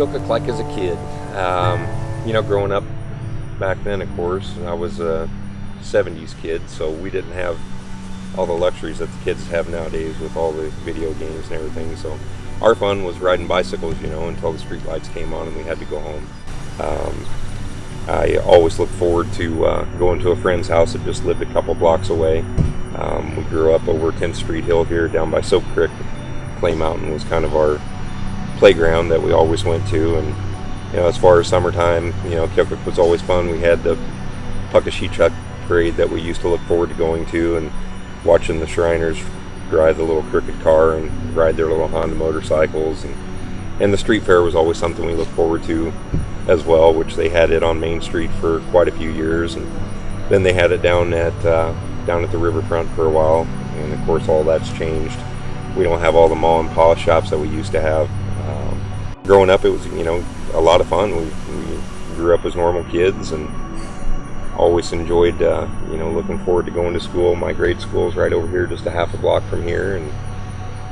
Keokuk like as a kid. Growing up back then, of course, I was a 70s kid, so we didn't have all the luxuries that the kids have nowadays with all the video games and everything. So our fun was riding bicycles, until the street lights came on and we had to go home. I always looked forward to going to a friend's house that just lived a couple blocks away. We grew up over 10th Street Hill here down by Soap Creek. Clay Mountain was kind of our playground that we always went to, and as far as summertime, Keokuk was always fun. We had the Puckasheechuk parade that we used to look forward to going to, and watching the Shriners drive the little cricket car and ride their little Honda motorcycles, and the street fair was always something we looked forward to as well, which they had it on Main Street for quite a few years, and then they had it down at the riverfront for a while, and of course all that's changed. We don't have all the mall and polish shops that we used to have. Growing up, it was a lot of fun. We grew up as normal kids and always enjoyed looking forward to going to school. My grade school is right over here, just a half a block from here, and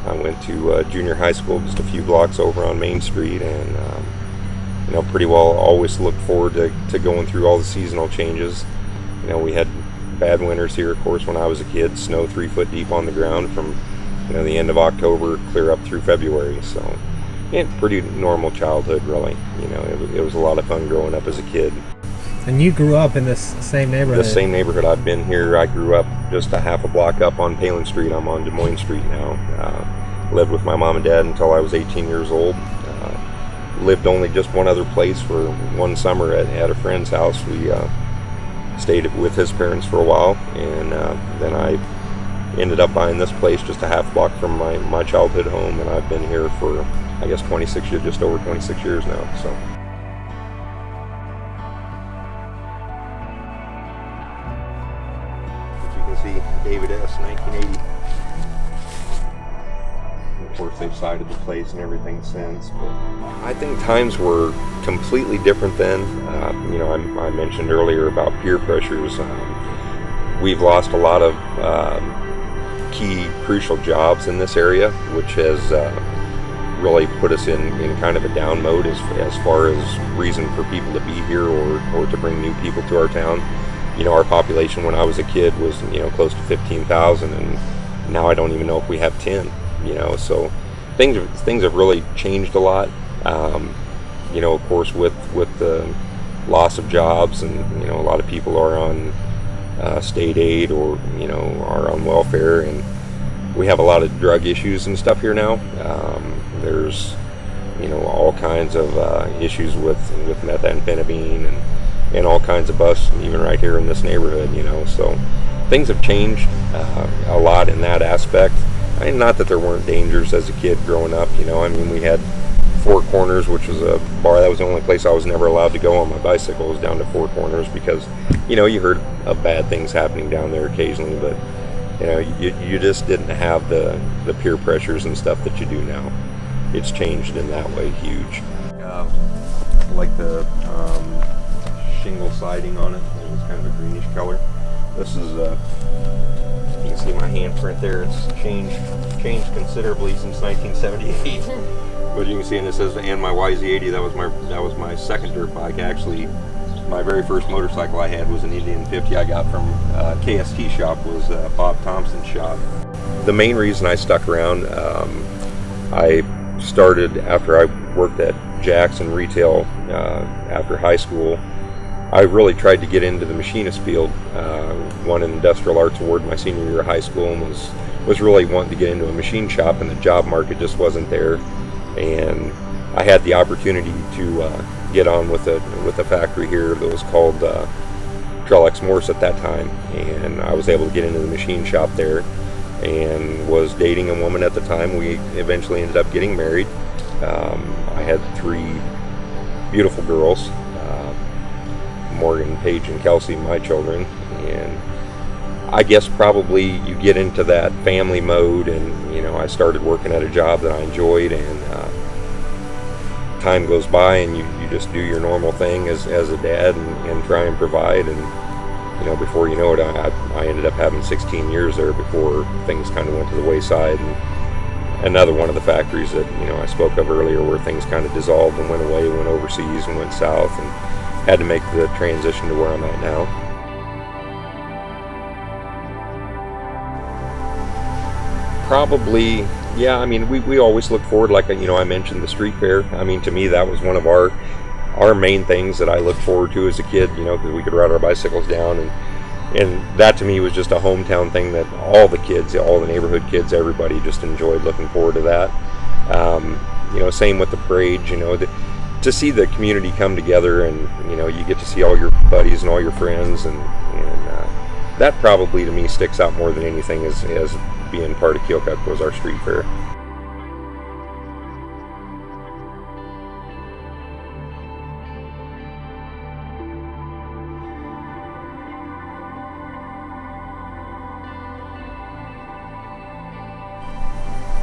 I went to junior high school just a few blocks over on Main Street, and pretty well always looked forward to going through all the seasonal changes. We had bad winters here, of course, when I was a kid. Snow 3 foot deep on the ground from the end of October clear up through February. So pretty normal childhood, really. It was a lot of fun growing up as a kid. And you grew up in this same neighborhood? The same neighborhood. I've been here. I grew up just a half a block up on Palin Street. I'm on Des Moines Street now. Lived with my mom and dad until I was 18 years old. Lived only just one other place for one summer at a friend's house. We stayed with his parents for a while, and then I ended up buying this place just a half block from my childhood home, and I've been here for, I guess, 26 years, just over 26 years now. So. As you can see, David S., 1980. Of course, they've sided the place and everything since, but I think times were completely different then. I mentioned earlier about peer pressures. We've lost a lot of key, crucial jobs in this area, which has really put us in kind of a down mode as far as reason for people to be here or to bring new people to our town. Our population when I was a kid was close to 15,000, and now I don't even know if we have 10. So things have really changed a lot. Of course, with the loss of jobs, and a lot of people are on state aid or are on welfare, and we have a lot of drug issues and stuff here now. There's all kinds of issues with methamphetamine and all kinds of busts, even right here in this neighborhood. So things have changed a lot in that aspect. Not that there weren't dangers as a kid growing up. We had Four Corners, which was a bar. That was the only place I was never allowed to go on my bicycle, was down to Four Corners, because you heard of bad things happening down there occasionally, but you just didn't have the peer pressures and stuff that you do now. It's changed in that way, huge. Like the shingle siding on it, it was kind of a greenish color. This is you can see my handprint there. It's changed considerably since 1978. But you can see, and it says, and my YZ80. That was my second dirt bike. Actually, my very first motorcycle I had was an Indian 50 I got from KST shop, was Bob Thompson's shop. The main reason I stuck around, I started after I worked at Jackson Retail after high school. I really tried to get into the machinist field. Won an industrial arts award my senior year of high school, and was really wanting to get into a machine shop, and the job market just wasn't there. And I had the opportunity to get on with a factory here that was called Trellex Morse at that time, and I was able to get into the machine shop there, and was dating a woman at the time. We eventually ended up getting married. I had 3 beautiful girls. Morgan, Paige, and Kelsey, my children, and I guess probably you get into that family mode, and I started working at a job that I enjoyed, and time goes by, and you just do your normal thing as a dad, and try and provide, and before you know it, I ended up having 16 years there before things kind of went to the wayside, and another one of the factories that I spoke of earlier, where things kind of dissolved and went away, went overseas and went south, and had to make the transition to where I'm at now. Probably, yeah. I mean, we always look forward, like I mentioned the street fair. I mean, to me, that was one of our main things that I looked forward to as a kid. Because we could ride our bicycles down, and that to me was just a hometown thing that all the kids, all the neighborhood kids, everybody just enjoyed looking forward to that. Same with the parade. To see the community come together, and you get to see all your buddies and all your friends, and that probably to me sticks out more than anything as being part of Keokuk was our street fair.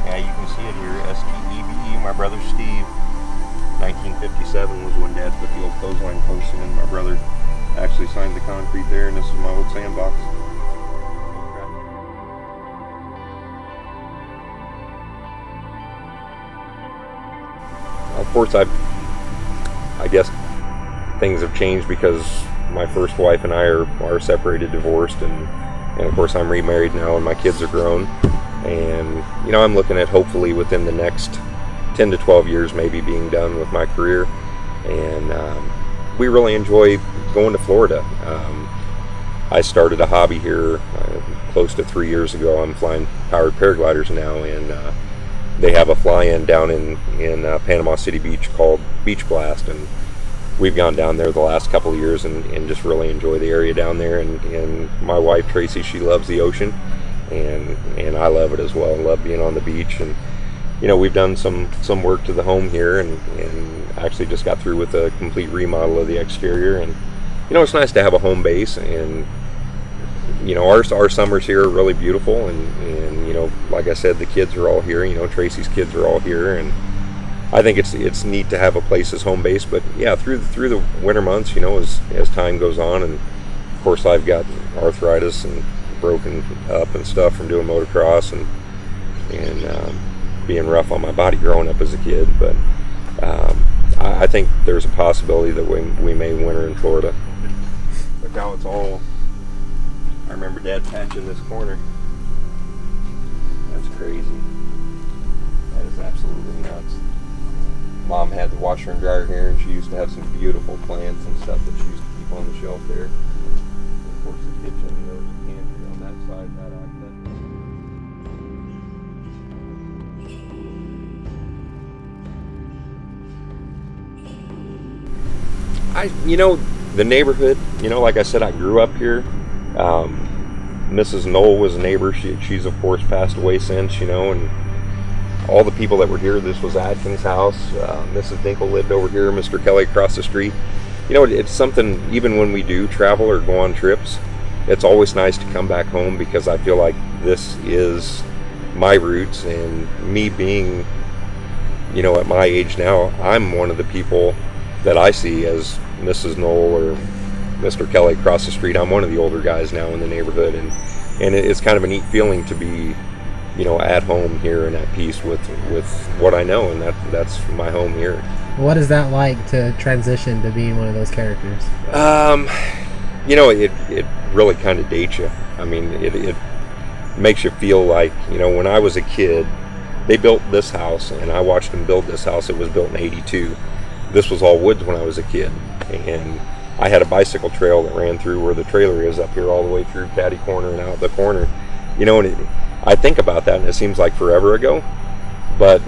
Yeah, you can see it here, STEVE, my brother Steve. 1957 was when Dad put the old clothesline posts in. My brother actually signed the concrete there, and this is my old sandbox. Of course, I guess things have changed because my first wife and I are separated, divorced, and of course I'm remarried now, and my kids are grown. And I'm looking at hopefully within the next 10 to 12 years maybe being done with my career. And we really enjoy going to Florida. I started a hobby here close to 3 years ago. I'm flying powered paragliders now, and they have a fly-in down in Panama City Beach called Beach Blast, and we've gone down there the last couple of years and just really enjoy the area down there. And my wife Tracy, she loves the ocean, and I love it as well. I love being on the beach. And we've done some work to the home here, and actually just got through with a complete remodel of the exterior. And it's nice to have a home base. And our summers here are really beautiful, and like I said, the kids are all here. Tracy's kids are all here, and I think it's neat to have a place as home base. But yeah, through the winter months, as time goes on, and of course I've got arthritis and broken up and stuff from doing motocross and being rough on my body growing up as a kid. But I think there's a possibility that we may winter in Florida. But now it's all. I remember Dad patching this corner. That's crazy. That is absolutely nuts. Mom had the washer and dryer here, and she used to have some beautiful plants and stuff that she used to keep on the shelf there. Of course, the kitchen, there was a pantry on that side, the neighborhood, like I said, I grew up here. Mrs. Knoll was a neighbor. She's of course passed away since, and all the people that were here, this was Adkins' house. Mrs. Dinkle lived over here, Mr. Kelly across the street. It's something, even when we do travel or go on trips, it's always nice to come back home, because I feel like this is my roots. And me being, at my age now, I'm one of the people that I see as Mrs. Knoll or Mr. Kelly across the street. I'm one of the older guys now in the neighborhood, and it's kind of a neat feeling to be, at home here and at peace with what I know, and that's my home here. What is that like to transition to being one of those characters? It really kind of dates you. I mean, it makes you feel like, when I was a kid, they built this house, and I watched them build this house. It was built in '82. This was all woods when I was a kid, and I had a bicycle trail that ran through where the trailer is up here, all the way through Caddy Corner and out the corner. And I think about that, and it seems like forever ago. But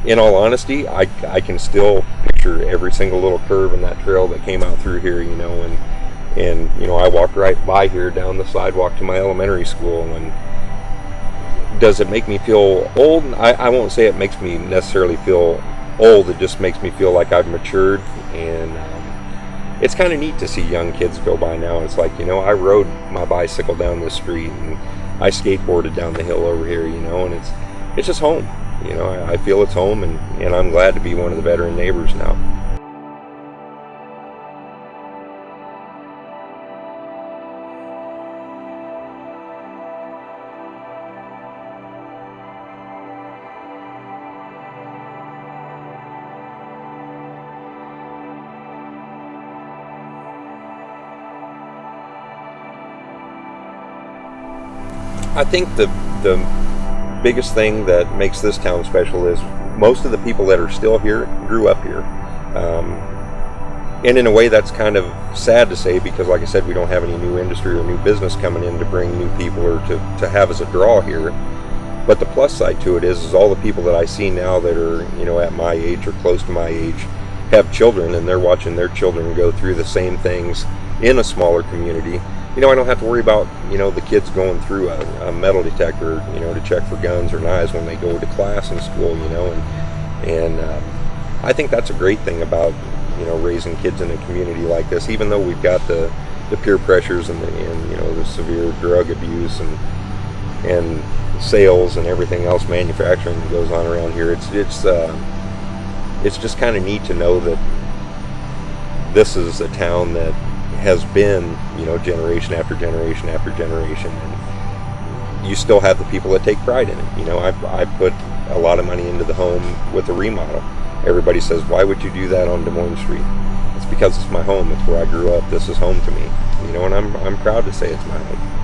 in all honesty, I can still picture every single little curve in that trail that came out through here, and I walked right by here down the sidewalk to my elementary school. And does it make me feel old? I won't say it makes me necessarily feel old. It just makes me feel like I've matured. And it's kind of neat to see young kids go by now. It's like, I rode my bicycle down this street, and I skateboarded down the hill over here, and it's just home. I feel it's home, and I'm glad to be one of the veteran neighbors now. I think the biggest thing that makes this town special is most of the people that are still here grew up here. And in a way, that's kind of sad to say, because like I said, we don't have any new industry or new business coming in to bring new people or to have as a draw here. But the plus side to it is all the people that I see now that are, at my age or close to my age have children, and they're watching their children go through the same things in a smaller community. I don't have to worry about, the kids going through a metal detector, to check for guns or knives when they go to class in school, and I think that's a great thing about, raising kids in a community like this, even though we've got the peer pressures and the severe drug abuse and sales and everything else, manufacturing that goes on around here. It's just kind of neat to know that this is a town that has been, generation after generation after generation, and you still have the people that take pride in it. I put a lot of money into the home with a remodel. Everybody says, why would you do that on Des Moines Street? It's because it's my home. It's where I grew up. This is home to me. And I'm proud to say it's my home.